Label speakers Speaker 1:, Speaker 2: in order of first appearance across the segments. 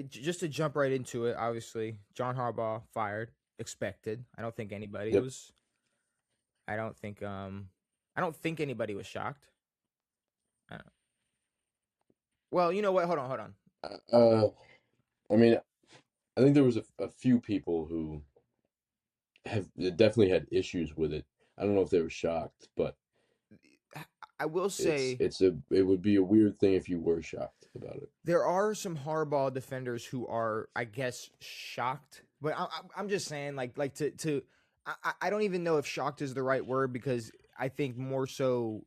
Speaker 1: just to jump right into it, obviously, John Harbaugh fired, expected. I don't think anybody
Speaker 2: Yep.
Speaker 1: was. I don't think. I don't think anybody was shocked. I don't, well, you know what? Hold on.
Speaker 2: Uh, I mean, I think there was a few people who have definitely had issues with it. I don't know if they were shocked, but
Speaker 1: I will say
Speaker 2: it would be a weird thing if you were shocked about it.
Speaker 1: there are some Harbaugh defenders who are, I guess, shocked. But I'm just saying, I don't even know if shocked is the right word because I think more so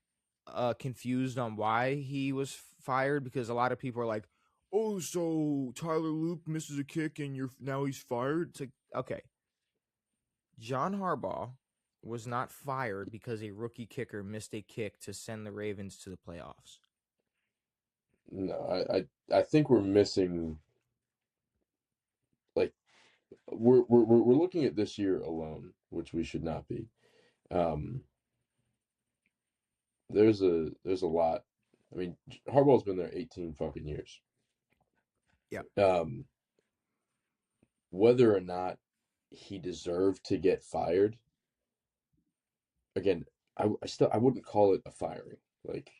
Speaker 1: confused on why he was fired because a lot of people are like, oh, so Tyler Luke misses a kick and now he's fired. It's like, okay, John Harbaugh was not fired because a rookie kicker missed a kick to send the Ravens to the playoffs.
Speaker 2: No, I think we're missing like we're looking at this year alone, which we should not be. Um, there's a lot. I mean, Harbaugh's been there 18 fucking years.
Speaker 1: Yeah.
Speaker 2: Um, whether or not he deserved to get fired, again, I wouldn't call it a firing. Like,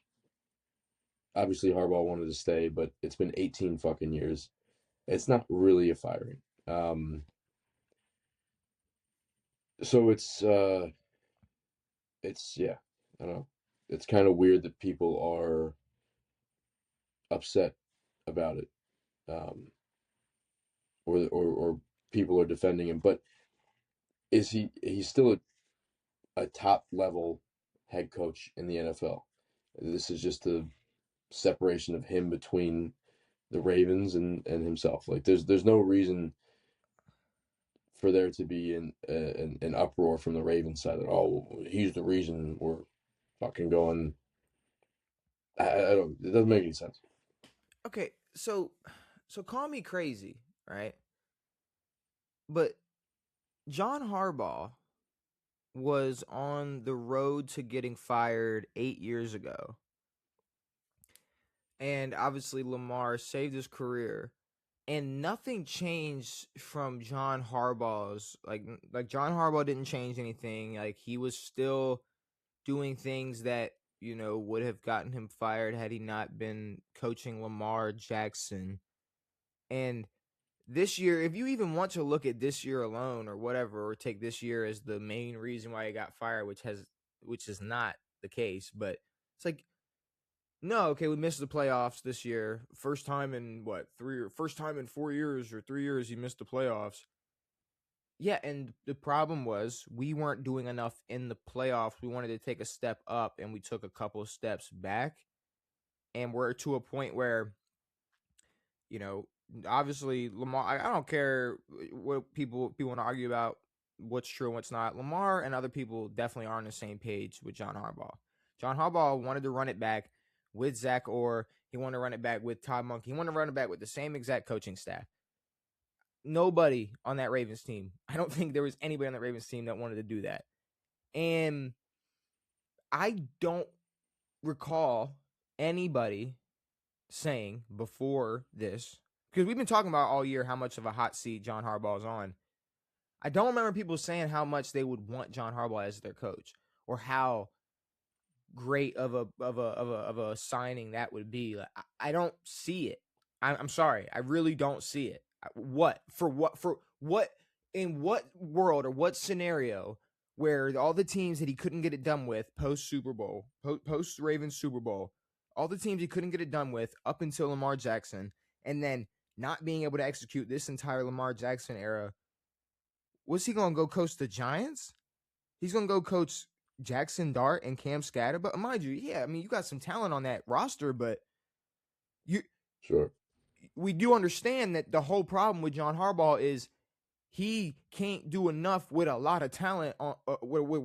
Speaker 2: obviously Harbaugh wanted to stay, but it's been 18 fucking years. It's not really a firing. So it's yeah, I don't know. It's kind of weird that people are upset about it, or people are defending him. But he's still a top level head coach in the NFL. This is just a separation of him between the Ravens and himself. Like there's no reason for there to be an uproar from the Ravens side that he's the reason we're fucking going. I don't. It doesn't make any sense.
Speaker 1: Okay, so call me crazy, right? But John Harbaugh was on the road to getting fired 8 years ago. And obviously Lamar saved his career. And nothing changed from John Harbaugh's like John Harbaugh didn't change anything. Like he was still doing things that, would have gotten him fired had he not been coaching Lamar Jackson. And this year, if you even want to look at this year alone or whatever, or take this year as the main reason why he got fired, which is not the case, but it's like, no, okay, we missed the playoffs this year. First time in first time in 4 years or 3 years, you missed the playoffs. Yeah, and the problem was we weren't doing enough in the playoffs. We wanted to take a step up, and we took a couple of steps back. And we're to a point where, you know, obviously Lamar. I don't care what people want to argue about what's true and what's not. Lamar and other people definitely are on the same page with John Harbaugh. John Harbaugh wanted to run it back with Zach Orr. He wanted to run it back with Todd Monk. He wanted to run it back with the same exact coaching staff. Nobody on that Ravens team. I don't think there was anybody on that Ravens team that wanted to do that. And I don't recall anybody saying before this, because we've been talking about all year how much of a hot seat John Harbaugh is on. I don't remember people saying how much they would want John Harbaugh as their coach or how great of a signing that would be. Like, I don't see it. I'm sorry, I really don't see it. What in what world or what scenario where all the teams that he couldn't get it done with post Super Bowl, post Ravens Super Bowl, all the teams he couldn't get it done with up until Lamar Jackson, and then not being able to execute this entire Lamar Jackson era, was he going to go coach the Giants? He's going to go coach Jackson Dart and Cam Scatter. But mind you, yeah, I mean, you got some talent on that roster, but you
Speaker 2: Sure.
Speaker 1: we do understand that the whole problem with John Harbaugh is he can't do enough with a lot of talent.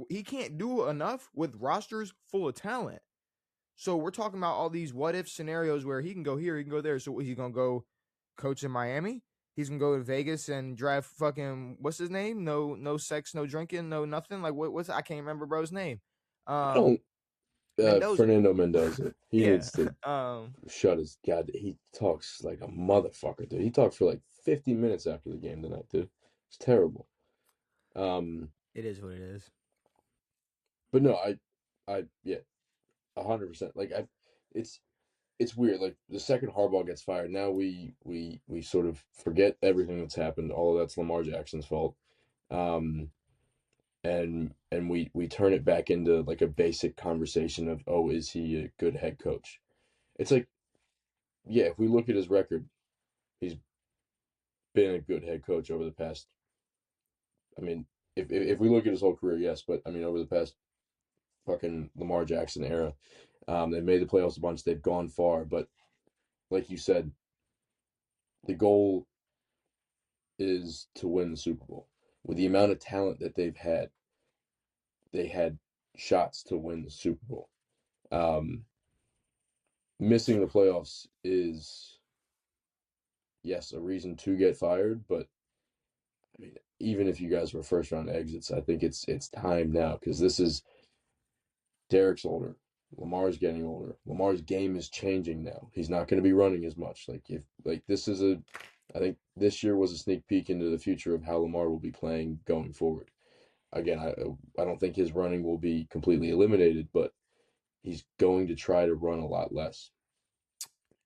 Speaker 1: He can't do enough with rosters full of talent. So we're talking about all these what if scenarios where he can go here, he can go there. So he's gonna go coach in Miami. He's gonna go to Vegas and drive fucking what's his name? No sex, no drinking, no nothing. Like what's I can't remember bro's name.
Speaker 2: I
Speaker 1: Um,
Speaker 2: don't.
Speaker 1: Mendoza.
Speaker 2: Fernando Mendoza. He
Speaker 1: Yeah.
Speaker 2: needs to
Speaker 1: um,
Speaker 2: shut his god. He talks like a motherfucker, dude. He talked for like 50 minutes after the game tonight, dude. It's terrible. Um,
Speaker 1: it is what it is.
Speaker 2: but no, yeah, 100%. Like it's it's weird. Like the second Harbaugh gets fired, now we sort of forget everything that's happened. All of that's Lamar Jackson's fault. Um, and we turn it back into like a basic conversation of, oh, is he a good head coach? It's like, yeah, if we look at his record, he's been a good head coach over the past. I mean, if we look at his whole career, yes, but I mean over the past fucking Lamar Jackson era, they've made the playoffs a bunch. They've gone far, but like you said, the goal is to win the Super Bowl. With the amount of talent that they had shots to win the Super Bowl. Um, Missing the playoffs is, yes, a reason to get fired, but I mean, even if you guys were first round exits, I think it's time now because this is Derek's older. Lamar's getting older. Lamar's game is changing now. He's not going to be running as much. This is I think this year was a sneak peek into the future of how Lamar will be playing going forward. Again, I don't think his running will be completely eliminated, but he's going to try to run a lot less.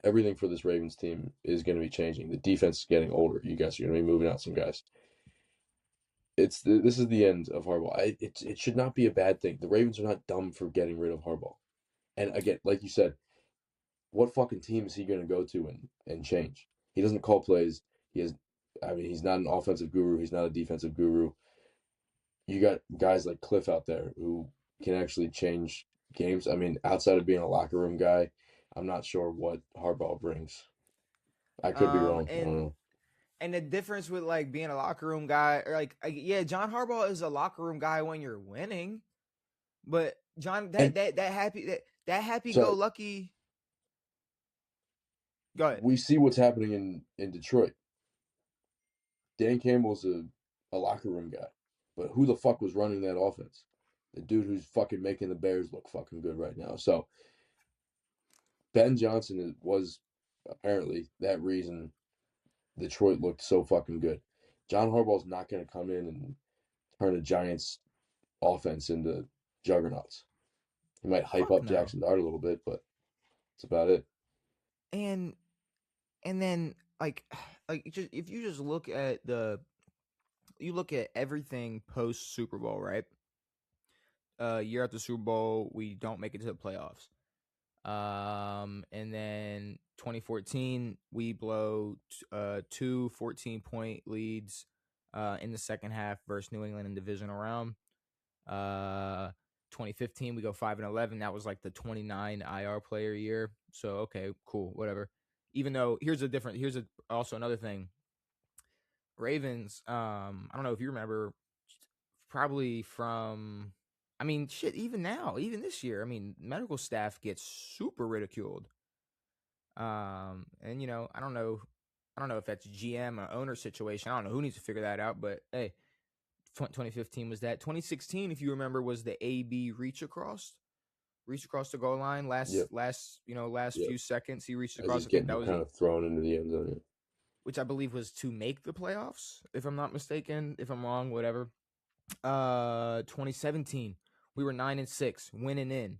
Speaker 2: Everything for this Ravens team is going to be changing. The defense is getting older. You guys are going to be moving out some guys. This is the end of Harbaugh. It should not be a bad thing. The Ravens are not dumb for getting rid of Harbaugh. And again, like you said, what fucking team is he going to go to and change? He doesn't call plays. I mean, he's not an offensive guru. He's not a defensive guru. You got guys like Cliff out there who can actually change games. I mean, outside of being a locker room guy, I'm not sure what Harbaugh brings. I could be wrong. I don't
Speaker 1: And
Speaker 2: know.
Speaker 1: the difference with like being a locker room guy, or yeah, John Harbaugh is a locker room guy when you're winning, but John
Speaker 2: And
Speaker 1: that happy go
Speaker 2: sorry,
Speaker 1: lucky. Go ahead.
Speaker 2: we see what's happening in Detroit. Dan Campbell's a locker room guy, but who the fuck was running that offense? The dude who's fucking making the Bears look fucking good right now. So Ben Johnson was apparently that reason Detroit looked so fucking good. John Harbaugh's not going to come in and turn a Giants offense into juggernauts. He might hype
Speaker 1: Fuck
Speaker 2: up
Speaker 1: no.
Speaker 2: Jackson Dart a little bit, but that's about it.
Speaker 1: And then like just if you just look at everything post Super Bowl, right? Year after Super Bowl, we don't make it to the playoffs. And then 2014, we blow two 14-point leads in the second half versus New England in divisional round. 2015, we go 5-11. That was like the 29 IR player year. So okay, cool, whatever. Even though here's also another thing. Ravens, I don't know if you remember, probably from, I mean, shit, even now, even this year, I mean, medical staff gets super ridiculed. And I don't know if that's GM or owner situation. I don't know who needs to figure that out, but hey, 2015 was that. 2016, if you remember, was the AB reach across the goal line
Speaker 2: Yep,
Speaker 1: last
Speaker 2: yep.
Speaker 1: few seconds he reached
Speaker 2: As
Speaker 1: across.
Speaker 2: he's
Speaker 1: I think
Speaker 2: getting
Speaker 1: that was,
Speaker 2: kind of thrown into the end zone.
Speaker 1: which I believe was to make the playoffs, if I'm not mistaken. If I'm wrong, whatever. 2017, we were 9-6, winning in.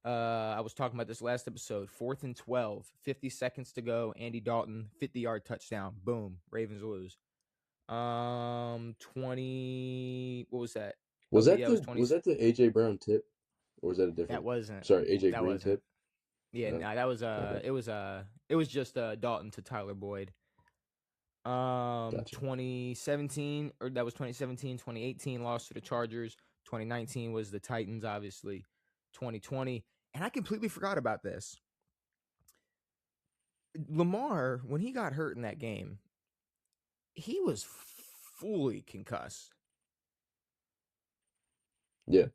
Speaker 1: I was talking about this last episode. 4th and 12, 50 seconds to go. Andy Dalton, 50-yard touchdown. Boom. Ravens lose. 20. What was that? Okay, yeah, it was 20.
Speaker 2: Was that the AJ Brown tip, or was that a
Speaker 1: That
Speaker 2: different?
Speaker 1: wasn't.
Speaker 2: Sorry, AJ
Speaker 1: That
Speaker 2: Green
Speaker 1: wasn't.
Speaker 2: tip.
Speaker 1: Yeah,
Speaker 2: No,
Speaker 1: no, that was
Speaker 2: okay,
Speaker 1: it was just Dalton to Tyler Boyd.
Speaker 2: gotcha.
Speaker 1: 2017, or that was 2017. 2018 lost to the Chargers. 2019 was the Titans, obviously. 2020, and I completely forgot about this. Lamar, when he got hurt in that game, he was fully concussed.
Speaker 2: Yeah,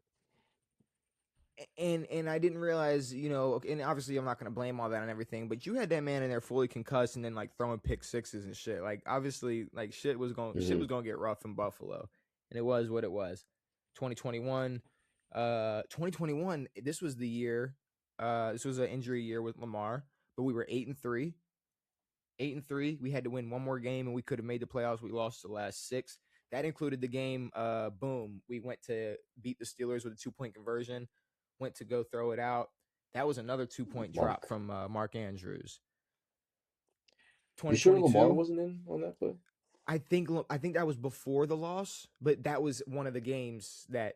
Speaker 1: And I didn't realize, and obviously I'm not going to blame all that on everything, but you had that man in there fully concussed and then like throwing pick sixes and shit. Like obviously like shit was going to get rough in Buffalo. And it was what it was. 2021, 2021. This was the year. This was an injury year with Lamar, but we were 8-3. 8-3. We had to win one more game, and we could have made the playoffs. We lost the last six. That included the game. Boom. We went to beat the Steelers with a 2-point conversion. Went to go throw it out. That was another 2-point drop
Speaker 2: Mark.
Speaker 1: from Mark Andrews.
Speaker 2: You sure Lamar
Speaker 1: 2022.
Speaker 2: wasn't in on that play?
Speaker 1: I think that was before the loss, but that was one of the games that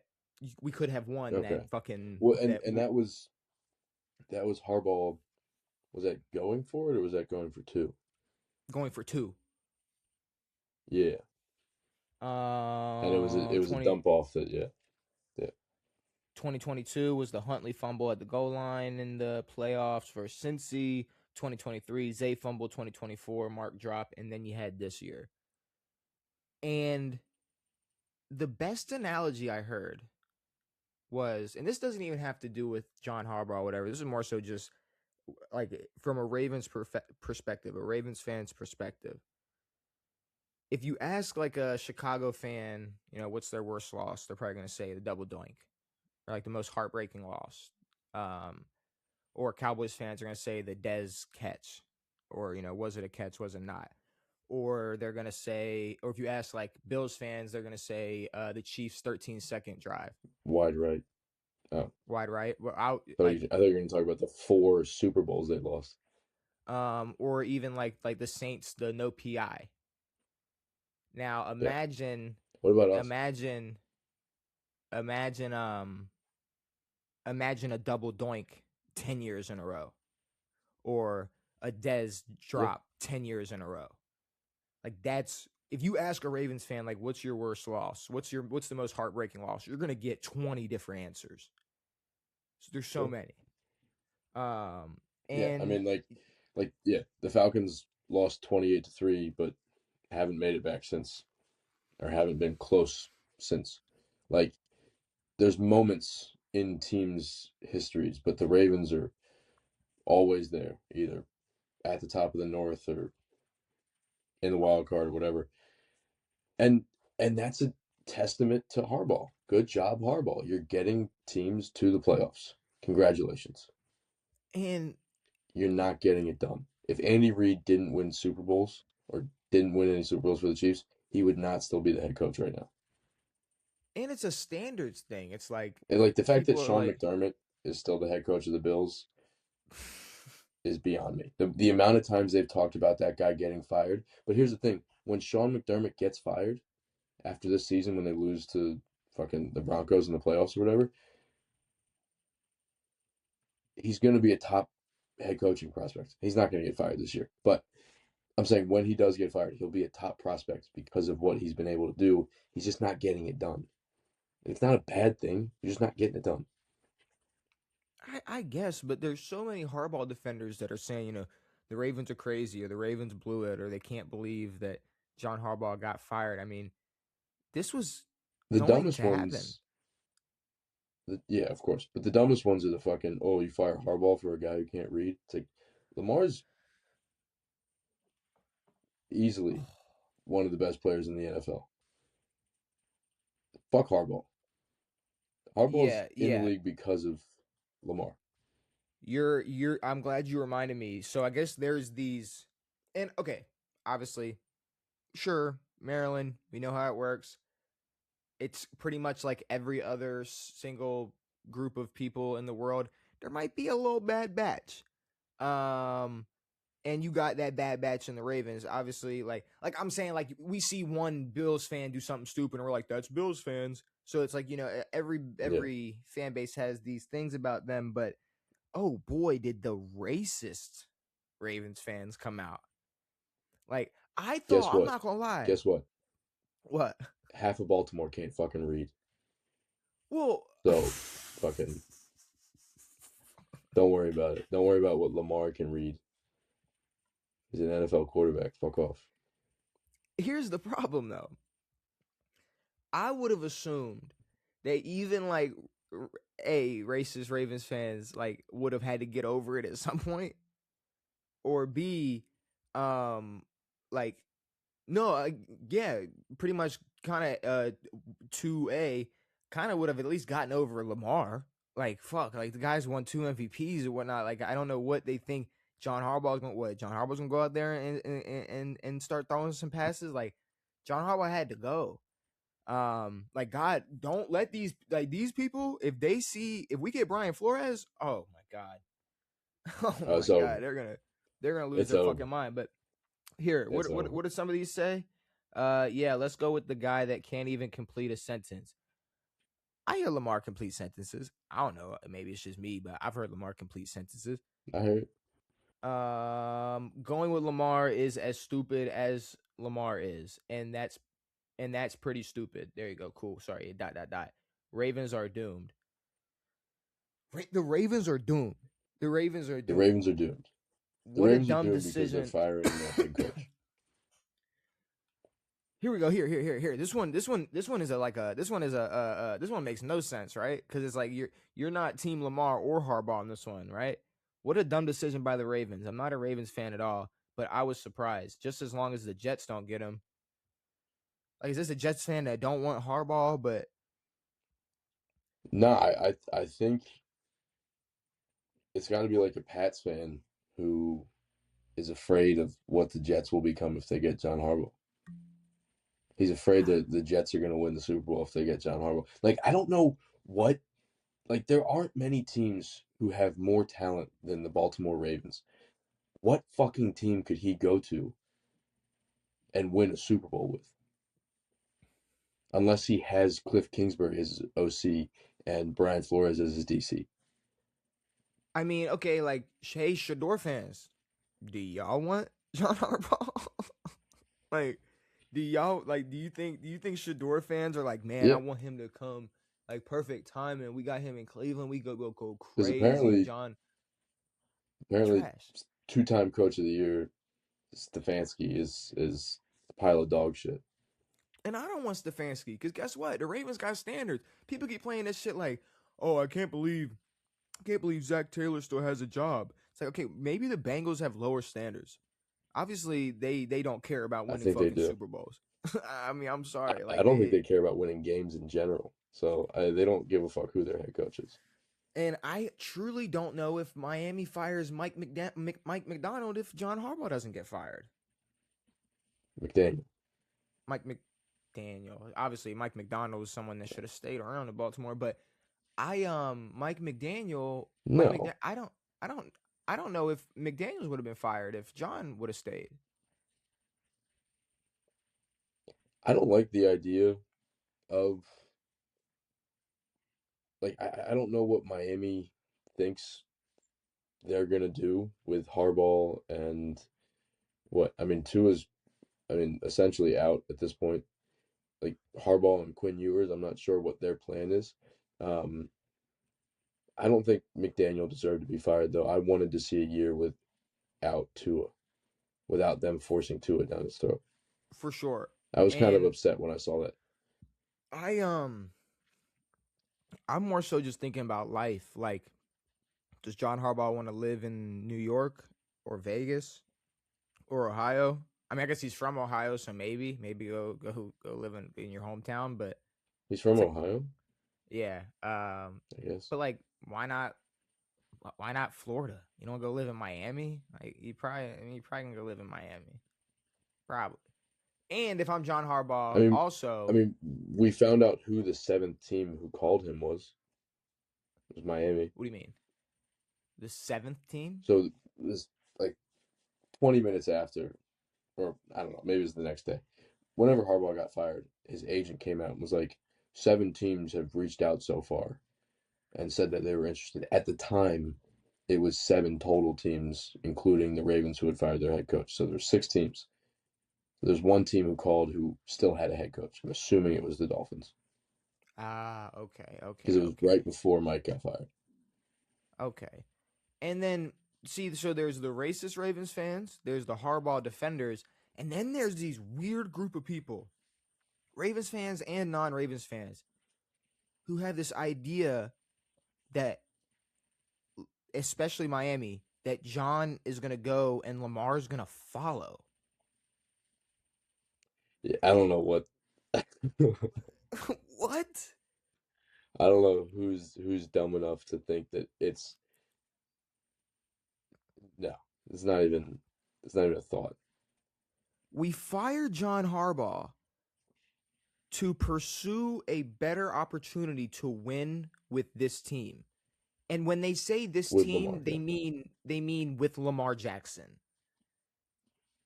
Speaker 1: we could have won.
Speaker 2: Okay.
Speaker 1: That fucking
Speaker 2: Well,
Speaker 1: that
Speaker 2: and that was Harbaugh. Was that going for it or was that going for two?
Speaker 1: going for two.
Speaker 2: Yeah, and it was a
Speaker 1: 20
Speaker 2: dump off that yeah
Speaker 1: 2022 was the Huntley fumble at the goal line in the playoffs for Cincy. 2023, Zay fumble. 2024, Mark drop, and then you had this year. And the best analogy I heard was, and this doesn't even have to do with John Harbaugh or whatever. This is more so just like from a Ravens perspective, a Ravens fan's perspective. If you ask like a Chicago fan, what's their worst loss, they're probably going to say the double doink, or like the most heartbreaking loss. Or Cowboys fans are going to say the Dez catch, or was it a catch, was it not? Or they're going to say, or if you ask like Bills fans, they're going to say the Chiefs 13-second drive,
Speaker 2: wide right. Oh,
Speaker 1: wide right. Well,
Speaker 2: I thought you were going to talk about the 4 Super Bowls they lost.
Speaker 1: Or even like the Saints, the no PI. Now imagine,
Speaker 2: yeah. What about us?
Speaker 1: imagine a double doink 10 years in a row, or a Dez drop 10 years in a row. Like that's, if you ask a Ravens fan, like, what's your worst loss? What's the most heartbreaking loss? You're gonna get 20 different answers. So there's so many.
Speaker 2: Yeah, I
Speaker 1: And
Speaker 2: mean, yeah, the Falcons lost 28-3, but haven't made it back since, or haven't been close since. Like, there's moments in teams' histories, but the Ravens are always there, either at the top of the North or in the wild card or whatever. And that's a testament to Harbaugh. Good job, Harbaugh. You're getting teams to the playoffs. Congratulations.
Speaker 1: and
Speaker 2: You're not getting it done. If Andy Reid didn't win Super Bowls or didn't win any Super Bowls for the Chiefs, he would not still be the head coach right now.
Speaker 1: and it's a standards thing. It's like
Speaker 2: And like the fact that
Speaker 1: people are
Speaker 2: Sean
Speaker 1: like,
Speaker 2: McDermott is still the head coach of the Bills is beyond me. The amount of times they've talked about that guy getting fired. But here's the thing: when Sean McDermott gets fired after this season, when they lose to fucking the Broncos in the playoffs or whatever, he's going to be a top head coaching prospect. He's not going to get fired this year, but I'm saying when he does get fired, he'll be a top prospect because of what he's been able to do. He's just not getting it done. It's not a bad thing. You're just not getting it done.
Speaker 1: I guess, but there's so many Harbaugh defenders that are saying, the Ravens are crazy, or the Ravens blew it, or they can't believe that John Harbaugh got fired. I mean, this was
Speaker 2: The
Speaker 1: going
Speaker 2: dumbest
Speaker 1: to happen.
Speaker 2: ones, yeah, of course, but the dumbest ones are the fucking, oh, you fire Harbaugh for a guy who can't read. It's like Lamar's easily one of the best players in the NFL. Fuck Harbaugh. Harbaugh's
Speaker 1: Yeah,
Speaker 2: in the
Speaker 1: yeah.
Speaker 2: league because of Lamar.
Speaker 1: I'm glad you reminded me. So I guess there's these, and okay, obviously, sure, Maryland, we know how it works. It's pretty much like every other single group of people in the world. There might be a little bad batch. Um, and you got that bad batch in the Ravens. Obviously, like I'm saying, like we see one Bills fan do something stupid, and we're like, that's Bills fans. So it's like, every
Speaker 2: Yeah.
Speaker 1: every fan base has these things about them, but oh boy, did the racist Ravens fans come out. Like, I
Speaker 2: Guess
Speaker 1: thought, I'm
Speaker 2: what?
Speaker 1: not gonna lie.
Speaker 2: Guess what?
Speaker 1: What?
Speaker 2: Half of Baltimore can't fucking read.
Speaker 1: Well,
Speaker 2: So fucking don't worry about it. Don't worry about what Lamar can read. He's an NFL quarterback. Fuck off.
Speaker 1: here's the problem though. I would have assumed that even like racist Ravens fans like would have had to get over it at some point, or B, um, like no, yeah, pretty much kind of 2A kind of would have at least gotten over Lamar. Like fuck, like the guys won 2 MVPs or whatnot. Like I don't know what they think John Harbaugh's gonna what John Harbaugh's gonna go out there and start throwing some passes. Like John Harbaugh had to go. Like God, don't let these people if we get Brian Flores, oh my God, oh my
Speaker 2: It's
Speaker 1: God,
Speaker 2: over.
Speaker 1: they're gonna lose
Speaker 2: It's
Speaker 1: their
Speaker 2: over.
Speaker 1: fucking mind. But here,
Speaker 2: It's
Speaker 1: what
Speaker 2: over.
Speaker 1: did some of these say? Yeah, let's go with the guy that can't even complete a sentence. I hear Lamar complete sentences. I don't know. Maybe it's just me, but I've heard Lamar complete sentences.
Speaker 2: I heard.
Speaker 1: Going with Lamar is as stupid as Lamar is, and that's pretty stupid. There you go. Cool. Sorry. Dot dot dot. Ravens are doomed. The Ravens are doomed. The Ravens are
Speaker 2: The
Speaker 1: doomed.
Speaker 2: Ravens are doomed. The
Speaker 1: What a
Speaker 2: Ravens are
Speaker 1: dumb
Speaker 2: doomed because they're
Speaker 1: decision.
Speaker 2: firing their head coach.
Speaker 1: Here we go. Here. This one is a like a. This one is a. This one makes no sense, right? Because it's like you're not Team Lamar or Harbaugh on this one, right? What a dumb decision by the Ravens. I'm not a Ravens fan at all, but I was surprised. Just as long as the Jets don't get him. Like, is this a Jets fan that don't want Harbaugh? But
Speaker 2: No, I think it's got to be like a Pats fan who is afraid of what the Jets will become if they get John Harbaugh. He's afraid that the Jets are going to win the Super Bowl if they get John Harbaugh. Like, I don't know what, like, there aren't many teams who have more talent than the Baltimore Ravens. What fucking team could he go to and win a Super Bowl with? Unless he has Cliff Kingsbury as his OC and Brian Flores as his DC.
Speaker 1: I mean, okay, like hey, Shador fans, do y'all want John Harbaugh? Like, do you think Shador fans are like, man, I
Speaker 2: Yeah,
Speaker 1: want him to come like perfect time and we got him in Cleveland. We go
Speaker 2: because
Speaker 1: crazy if John
Speaker 2: apparently,
Speaker 1: trash.
Speaker 2: two-time Coach of the Year Stefanski is a pile of dog shit.
Speaker 1: And I don't want Stefanski because guess what? The Ravens got standards. People keep playing this shit like, oh, I can't believe Zach Taylor still has a job. It's like, okay, maybe the Bengals have lower standards. Obviously, they don't care about
Speaker 2: I
Speaker 1: winning
Speaker 2: think they
Speaker 1: fucking
Speaker 2: do.
Speaker 1: Super Bowls. I mean, I'm sorry,
Speaker 2: I
Speaker 1: like
Speaker 2: don't think
Speaker 1: they
Speaker 2: they care about winning games in general. So they don't give a fuck who their head coach is.
Speaker 1: and I truly don't know if Miami fires Mike McDonald if John Harbaugh doesn't get fired.
Speaker 2: McDaniel.
Speaker 1: Mike McDaniel, obviously, Mike McDonald was someone that should have stayed around in Baltimore, but Mike McDaniel,
Speaker 2: No,
Speaker 1: I don't, I don't know if McDaniel's would have been fired if John would have stayed.
Speaker 2: I don't like the idea of like I don't know what Miami thinks they're gonna do with Harbaugh and what I mean Tua's essentially out at this point. Like Harbaugh and Quinn Ewers, I'm not sure what their plan is. Um, I don't think McDaniel deserved to be fired though. I wanted to see a year without Tua, without them forcing Tua down his throat.
Speaker 1: For sure.
Speaker 2: I was kind of
Speaker 1: And
Speaker 2: upset when I saw that.
Speaker 1: I I'm more so just thinking about life. Like, does John Harbaugh want to live in New York or Vegas or Ohio? I mean, I guess he's from Ohio, so maybe go live in your hometown. But
Speaker 2: He's from
Speaker 1: it's like,
Speaker 2: Ohio,
Speaker 1: yeah.
Speaker 2: I guess.
Speaker 1: But like, why not Florida? You don't go live in Miami? Like, you probably gonna go live in Miami, probably. And if I'm John
Speaker 2: I
Speaker 1: Harbaugh,
Speaker 2: mean, I
Speaker 1: also,
Speaker 2: mean, we found out who the seventh team who called him was. It was Miami.
Speaker 1: what do you mean? The seventh team?
Speaker 2: So this like 20 minutes after, or I don't know, maybe it was the next day. Whenever Harbaugh got fired, his agent came out and was like, 7 teams have reached out so far and said that they were interested. At the time, it was 7 total teams, including the Ravens who had fired their head coach. So there's 6 teams. There's one team who called who still had a head coach. I'm assuming it was the Dolphins
Speaker 1: Ah, okay,
Speaker 2: because
Speaker 1: okay,
Speaker 2: it was
Speaker 1: okay,
Speaker 2: right before Mike got fired.
Speaker 1: okay. And then see, so there's the racist Ravens fans, there's the Harbaugh defenders, and then there's these weird group of people, Ravens fans and non-Ravens fans, who have this idea that, especially Miami, that John is gonna go and Lamar's gonna follow.
Speaker 2: Yeah, I don't know what.
Speaker 1: What?
Speaker 2: I don't know who's dumb enough to think that it's no. It's not even a thought.
Speaker 1: We fired John Harbaugh to pursue a better opportunity to win with this team. And when they say this
Speaker 2: With Lamar,
Speaker 1: team,
Speaker 2: yeah.
Speaker 1: they mean with Lamar Jackson.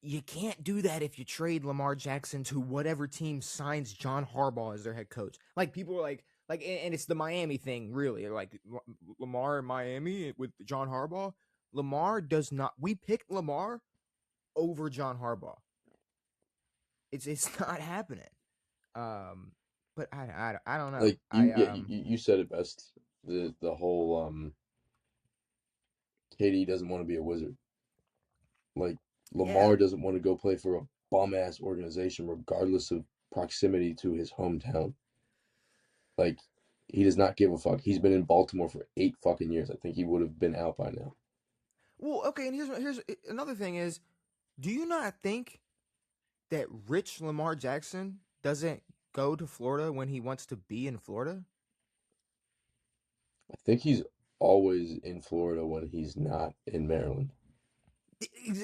Speaker 1: You can't do that if you trade Lamar Jackson to whatever team signs John Harbaugh as their head coach. Like people are like, and it's the Miami thing, really. Like Lamar in Miami with John Harbaugh. Lamar does not. We picked Lamar over John Harbaugh. It's not happening. Um, but I don't know.
Speaker 2: Like you said it best. The whole KD doesn't want to be a Wizard. Like
Speaker 1: Yeah.
Speaker 2: Lamar doesn't want to go play for a bum ass organization, regardless of proximity to his hometown. Like he does not give a fuck. He's been in Baltimore for 8 fucking years. I think he would have been out by now.
Speaker 1: Well, okay, and here's another thing is, do you not think that rich Lamar Jackson doesn't go to Florida when he wants to be in Florida?
Speaker 2: I think he's always in Florida when he's not in Maryland.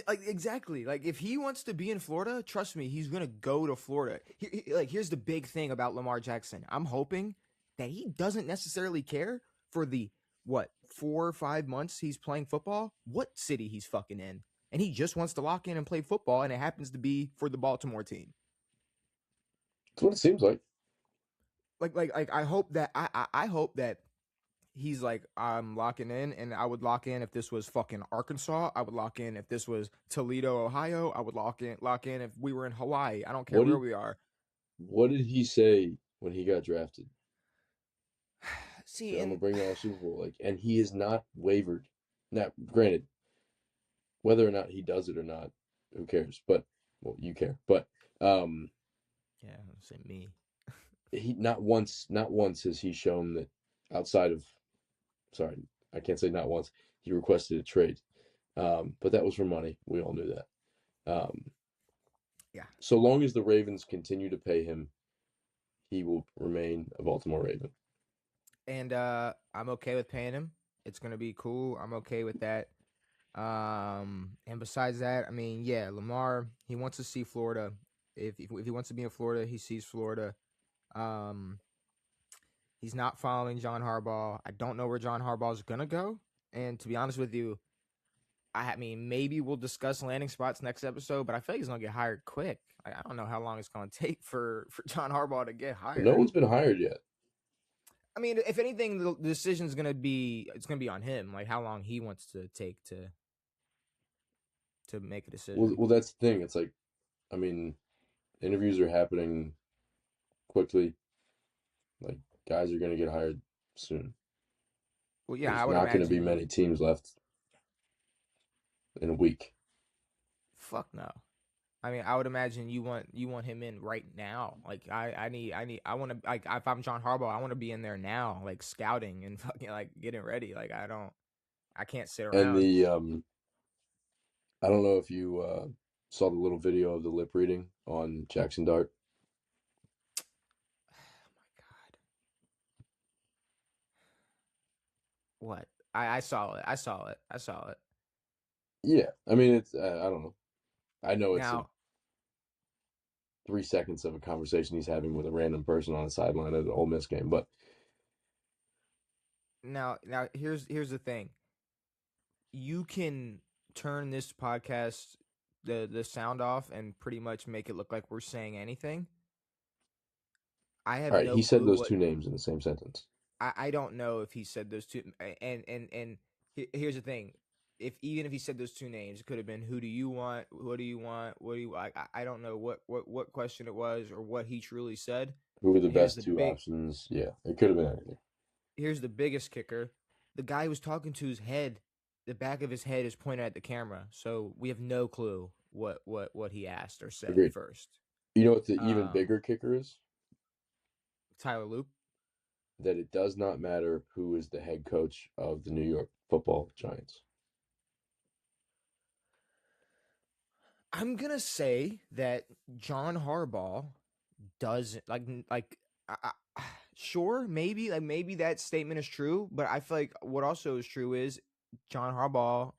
Speaker 1: Like exactly. Like if he wants to be in Florida, trust me, he's gonna go to Florida. Like here's the big thing about Lamar Jackson. I'm hoping that he doesn't necessarily care for the what 4 or 5 months he's playing football, what city he's fucking in, and he just wants to lock in and play football, and it happens to be for the Baltimore team.
Speaker 2: That's what it seems like.
Speaker 1: Like I hope that I hope that he's like, I'm locking in, and I would lock in if this was fucking Arkansas. I would lock in if this was Toledo, Ohio. I would lock in if we were in Hawaii. I don't care
Speaker 2: What
Speaker 1: where
Speaker 2: did
Speaker 1: we are.
Speaker 2: what did he say when he got drafted? He
Speaker 1: See,
Speaker 2: said, "I'm gonna
Speaker 1: and
Speaker 2: bring y'all a Super Bowl." Like, and he has not wavered. Now, granted, whether or not he does it or not, who cares? But well, you care. But um,
Speaker 1: yeah, say me.
Speaker 2: he not once has he shown that outside of sorry, I can't say not once. He requested a trade, but that was for money. We all knew that. Um,
Speaker 1: Yeah,
Speaker 2: so long as the Ravens continue to pay him, he will remain a Baltimore Raven.
Speaker 1: and I'm okay with paying him. It's gonna be cool. I'm okay with that. And besides that, I mean, yeah, Lamar, he wants to see Florida. If he wants to be in Florida, he sees Florida. Um, he's not following John Harbaugh. I don't know where John Harbaugh is gonna go. And to be honest with you, I mean, maybe we'll discuss landing spots next episode, but I feel like he's gonna get hired quick. Like, I don't know how long it's gonna take for John Harbaugh to get
Speaker 2: Well, no
Speaker 1: hired.
Speaker 2: one's been hired yet.
Speaker 1: I mean, if anything, the decision's gonna be on him. Like how long he wants to take to make a decision.
Speaker 2: Well, that's the thing. It's like, I mean, interviews are happening quickly. Like, guys are going to get hired soon.
Speaker 1: Well, yeah, I
Speaker 2: There's
Speaker 1: would
Speaker 2: not going to be
Speaker 1: imagine.
Speaker 2: many teams left in a week.
Speaker 1: Fuck no. I mean, I would imagine you want him in right now. Like I want to like if I'm John Harbaugh, I want to be in there now, like scouting and fucking like getting ready. Like I can't sit
Speaker 2: And
Speaker 1: around.
Speaker 2: I don't know if you saw the little video of the lip reading on Jackson Dart.
Speaker 1: Oh my god. What? I saw it. I saw it. I saw it.
Speaker 2: Yeah, I mean, it's I don't know. I know it's a
Speaker 1: Now,
Speaker 2: 3 seconds of a conversation he's having with a random person on the sideline at an Ole Miss game, but
Speaker 1: now, here's the thing. You can turn this podcast the sound off and pretty much make it look like we're saying anything. I
Speaker 2: all
Speaker 1: have
Speaker 2: right,
Speaker 1: no
Speaker 2: he said
Speaker 1: clue
Speaker 2: those
Speaker 1: what
Speaker 2: two names in the same sentence.
Speaker 1: I don't know if he said those two. And here's the thing: if even if he said those two names, it could have been who do you want, what do you want, what do you like? I don't know what question it was or what he truly said.
Speaker 2: Who are the
Speaker 1: And here's
Speaker 2: best
Speaker 1: the
Speaker 2: two
Speaker 1: big
Speaker 2: options? Yeah, it could have been anything.
Speaker 1: here's the biggest kicker: the guy who was talking to his head, the back of his head is pointed at the camera, so we have no clue what he asked or said
Speaker 2: Agreed.
Speaker 1: first.
Speaker 2: You know what the even
Speaker 1: Um,
Speaker 2: bigger kicker is?
Speaker 1: Tyler Loop.
Speaker 2: That it does not matter who is the head coach of the New York Football Giants.
Speaker 1: I'm gonna say that John Harbaugh doesn't like Sure, maybe that statement is true, but I feel like what also is true is John Harbaugh,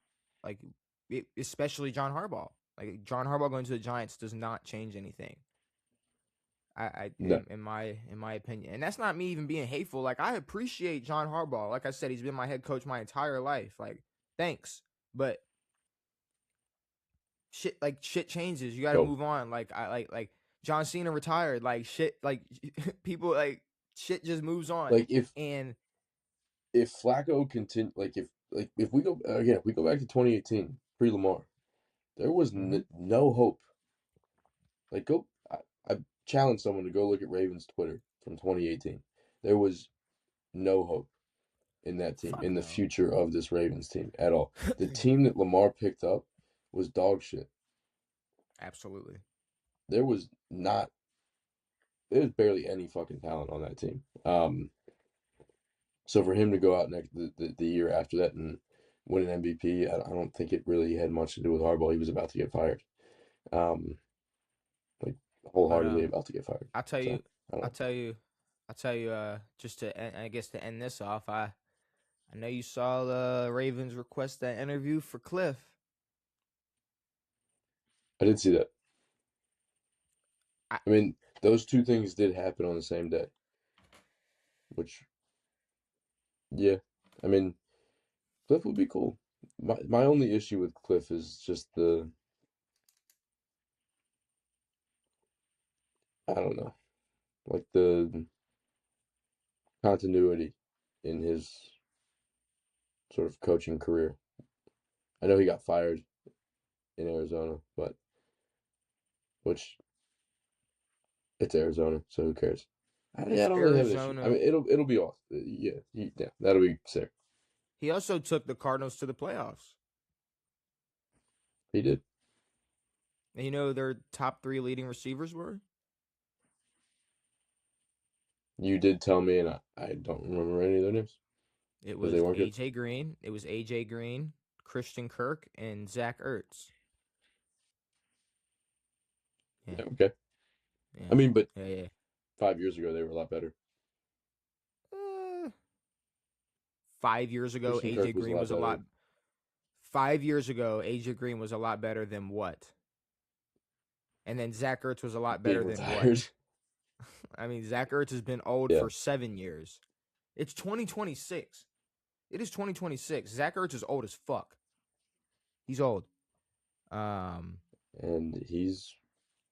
Speaker 1: like especially John Harbaugh, like John Harbaugh going to the Giants does not change anything. I
Speaker 2: No,
Speaker 1: in my opinion, and that's not me even being hateful. Like I appreciate John Harbaugh. Like I said, he's been my head coach my entire life. Like thanks, but shit changes. You got to
Speaker 2: go
Speaker 1: move on. Like John Cena retired. Like shit, like people like shit just moves on.
Speaker 2: like
Speaker 1: And
Speaker 2: if Flacco continue if we go again, if we go back to 2018 pre Lamar, there was
Speaker 1: mhm.
Speaker 2: no hope. Like go, I challenge someone to go look at Ravens Twitter from 2018. There was no hope in that team,
Speaker 1: Fuck
Speaker 2: in the
Speaker 1: no.
Speaker 2: future of this Ravens team at all. The team that Lamar picked up was dog shit.
Speaker 1: Absolutely.
Speaker 2: There was not, there was barely any fucking talent on that team. So for him to go out the year after that and win an MVP, I don't think it really had much to do with Harbaugh. He was about to get fired, um, like
Speaker 1: But
Speaker 2: wholeheartedly about to get fired.
Speaker 1: I'll tell
Speaker 2: So
Speaker 1: you,
Speaker 2: I
Speaker 1: I'll
Speaker 2: don't.
Speaker 1: tell you, I'll tell you. Just to I guess to end this off, I know you saw the Ravens request that interview for Cliff.
Speaker 2: I did see that.
Speaker 1: I
Speaker 2: I mean, those two things did happen on the same day, which yeah, I mean, Cliff would be cool. My only issue with Cliff is just the I don't know, like the continuity in his sort of coaching career. I know he got fired in Arizona, but which it's Arizona, so who cares? I
Speaker 1: it's
Speaker 2: don't really have an issue. I
Speaker 1: Arizona.
Speaker 2: mean, it'll be off. Yeah, yeah, that'll be sick.
Speaker 1: He also took the Cardinals to the playoffs.
Speaker 2: He did.
Speaker 1: And you know their top three leading receivers were?
Speaker 2: You did tell me, and I don't remember any of their names
Speaker 1: It
Speaker 2: because they
Speaker 1: was
Speaker 2: weren't good.
Speaker 1: AJ Green. It was AJ Green, Christian Kirk, and Zach Ertz. Yeah,
Speaker 2: Yeah, okay. I
Speaker 1: yeah,
Speaker 2: mean, but
Speaker 1: yeah.
Speaker 2: 5 years ago they were a lot better.
Speaker 1: 5 years ago,
Speaker 2: Christian
Speaker 1: AJ
Speaker 2: Kirk was a
Speaker 1: Green
Speaker 2: lot
Speaker 1: was a lot.
Speaker 2: better.
Speaker 1: 5 years ago, AJ Green was a lot better than what? And then Zach Ertz was a lot better
Speaker 2: Being
Speaker 1: than what?
Speaker 2: retired.
Speaker 1: I mean, Zach Ertz has been old
Speaker 2: Yeah,
Speaker 1: for 7 years. It's 2026. It is 2026. Zach Ertz is old as fuck. He's old. Um,
Speaker 2: and he's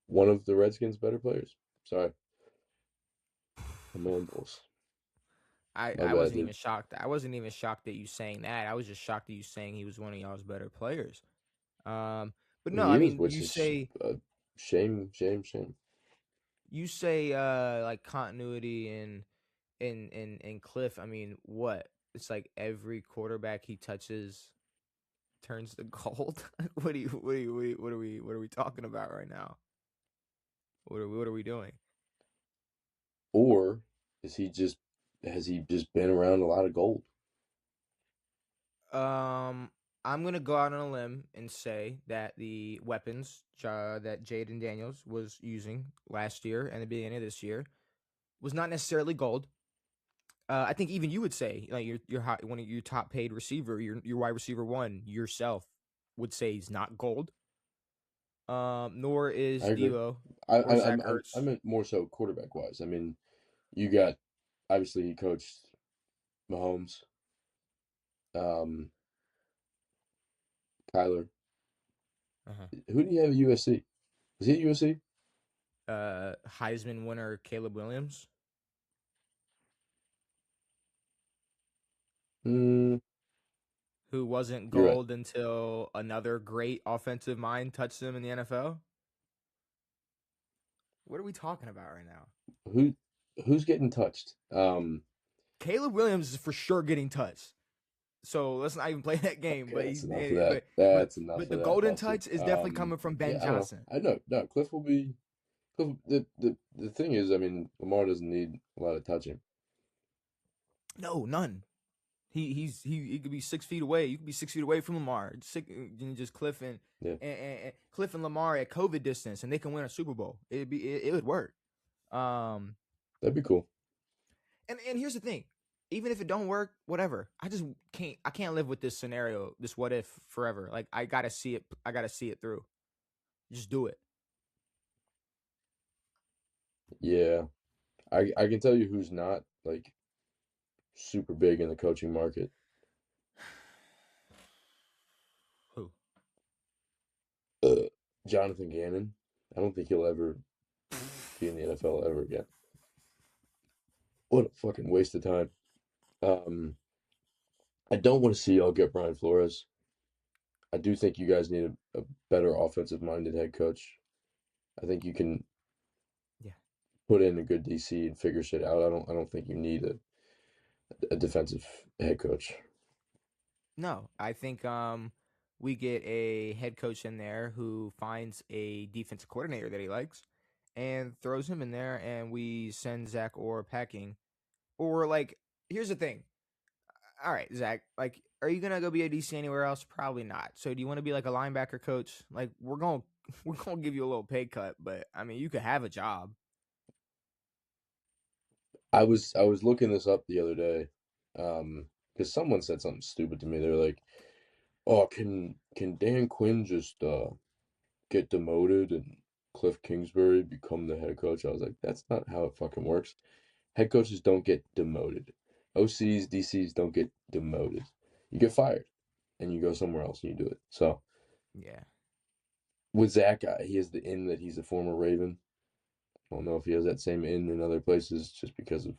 Speaker 2: one of the Redskins' better players. Sorry, my man, Bulls. My
Speaker 1: I
Speaker 2: bad,
Speaker 1: wasn't
Speaker 2: dude.
Speaker 1: even shocked. I wasn't even shocked at you saying that. I was just shocked at you saying he was one of y'all's better players. Um, but no,
Speaker 2: He
Speaker 1: I
Speaker 2: is,
Speaker 1: mean,
Speaker 2: which is shame, shame, shame.
Speaker 1: you say like continuity and Cliff. I mean, what? It's like every quarterback he touches turns to gold. What are we talking about right now? What are we doing?
Speaker 2: Or is he just has he just been around a lot of gold?
Speaker 1: Um, I'm gonna go out on a limb and say that the weapons that Jaden Daniels was using last year and the beginning of this year was not necessarily gold. I think even you would say like one of your top paid receiver, your wide receiver one yourself would say he's not gold. Nor
Speaker 2: I
Speaker 1: is
Speaker 2: agree.
Speaker 1: Debo
Speaker 2: I
Speaker 1: or
Speaker 2: I
Speaker 1: Zach
Speaker 2: I
Speaker 1: Ertz.
Speaker 2: meant more so quarterback wise. I mean, you got obviously he coached Mahomes, um, Kyler.
Speaker 1: Uh-huh.
Speaker 2: Who do you have at USC? Was he at USC?
Speaker 1: Heisman winner Caleb Williams,
Speaker 2: Mm,
Speaker 1: who wasn't
Speaker 2: you're right.
Speaker 1: gold until another great offensive mind touched him in the NFL. What are we talking about right now?
Speaker 2: Who who's getting touched?
Speaker 1: Caleb Williams is for sure getting touched. So let's not even play that game.
Speaker 2: Okay,
Speaker 1: But
Speaker 2: that's
Speaker 1: he's
Speaker 2: enough of that.
Speaker 1: but
Speaker 2: That's enough
Speaker 1: but
Speaker 2: of
Speaker 1: the
Speaker 2: that,
Speaker 1: golden
Speaker 2: Buster.
Speaker 1: touch is definitely coming from
Speaker 2: Yeah,
Speaker 1: Ben
Speaker 2: I don't know.
Speaker 1: Johnson.
Speaker 2: I know. No, Cliff will be. Cliff, the thing is, I mean, Lamar doesn't need a lot of touching.
Speaker 1: No, none. He could be 6 feet away. You could be 6 feet away from Lamar. Just Cliff
Speaker 2: Yeah,
Speaker 1: and Cliff and Lamar at COVID distance, and they can win a Super Bowl. It would work. Um,
Speaker 2: that'd be cool.
Speaker 1: And here's the thing. Even if it don't work, whatever. I can't live with this scenario, this what if forever. Like I gotta see it. I gotta see it through. Just do it.
Speaker 2: Yeah, I can tell you who's not like super big in the coaching market.
Speaker 1: Who?
Speaker 2: Uh, Jonathan Gannon. I don't think he'll ever be in the NFL ever again. What a fucking waste of time. Um, I don't want to see y'all get Brian Flores. I do think you guys need a better offensive minded head coach. I think you can
Speaker 1: Yeah.
Speaker 2: put in a good DC and figure shit out. I don't think you need a defensive head coach.
Speaker 1: No, I think we get a head coach in there who finds a defensive coordinator that he likes and throws him in there, and we send Zach Orr packing. Or like, here's the thing. All right, Zach, like, are you gonna go be a DC anywhere else? Probably not. So do you want to be like a linebacker coach? Like, we're gonna give you a little pay cut, but I mean, you could have a job.
Speaker 2: I was looking this up the other day, because someone said something stupid to me. They're like, "Oh, can Dan Quinn just get demoted and Cliff Kingsbury become the head coach?" I was like, "That's not how it fucking works. Head coaches don't get demoted. OCs, DCs don't get demoted. You get fired, and you go somewhere else and you do it." So
Speaker 1: Yeah.
Speaker 2: with Zach, he has the in that he's a former Raven. I don't know if he has that same in other places, just because of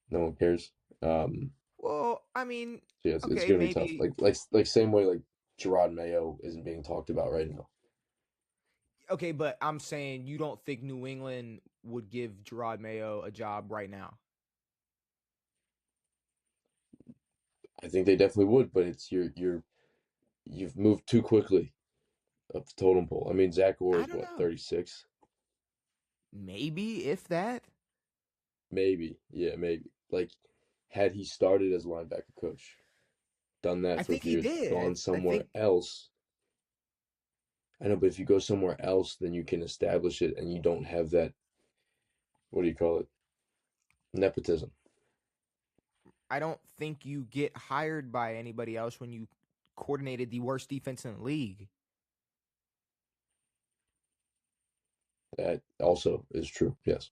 Speaker 2: no one cares.
Speaker 1: Well, I mean,
Speaker 2: So yeah, it's
Speaker 1: okay,
Speaker 2: gonna be tough.
Speaker 1: maybe
Speaker 2: Like same way like Gerard Mayo isn't being talked about right now.
Speaker 1: okay, but I'm saying you don't think New England would give Gerard Mayo a job right now.
Speaker 2: I think they definitely would, but it's you've moved too quickly up the totem pole. I mean, Zach Orr
Speaker 1: I
Speaker 2: is
Speaker 1: don't
Speaker 2: what,
Speaker 1: know.
Speaker 2: 36?
Speaker 1: Maybe if that.
Speaker 2: Maybe. Yeah, maybe. Like, had he started as linebacker coach, done that
Speaker 1: I
Speaker 2: for a
Speaker 1: think
Speaker 2: few
Speaker 1: he
Speaker 2: years,
Speaker 1: did.
Speaker 2: gone
Speaker 1: I
Speaker 2: somewhere
Speaker 1: think
Speaker 2: else. I know, but if you go somewhere else, then you can establish it and you don't have that, what do you call it? Nepotism.
Speaker 1: I don't think you get hired by anybody else when you coordinated the worst defense in the league.
Speaker 2: That also is true. Yes.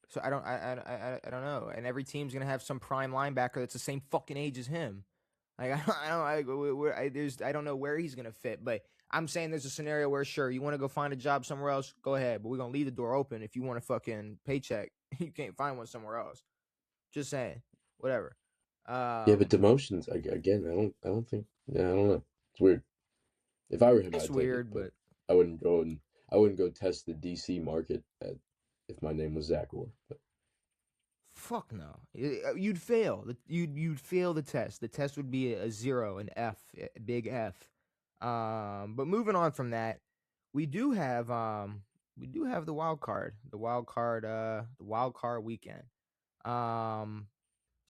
Speaker 1: So I don't know. And every team's gonna have some prime linebacker that's the same fucking age as him. Like I don't know where he's gonna fit, but I'm saying there's a scenario where sure you want to go find a job somewhere else, go ahead, but we're gonna leave the door open if you want a fucking paycheck. You can't find one somewhere else. Just saying, whatever.
Speaker 2: Yeah, but
Speaker 1: Um,
Speaker 2: demotions, again, I don't think, yeah, I don't know. It's weird. If I were him,
Speaker 1: it's
Speaker 2: I'd take it,
Speaker 1: weird,
Speaker 2: but
Speaker 1: but
Speaker 2: I wouldn't go test the DC market if my name was Zach Orr. But
Speaker 1: fuck no. You'd fail. You'd fail the test. The test would be a zero, an F, a big F. But moving on from that, we do have the wild card, the wild card weekend.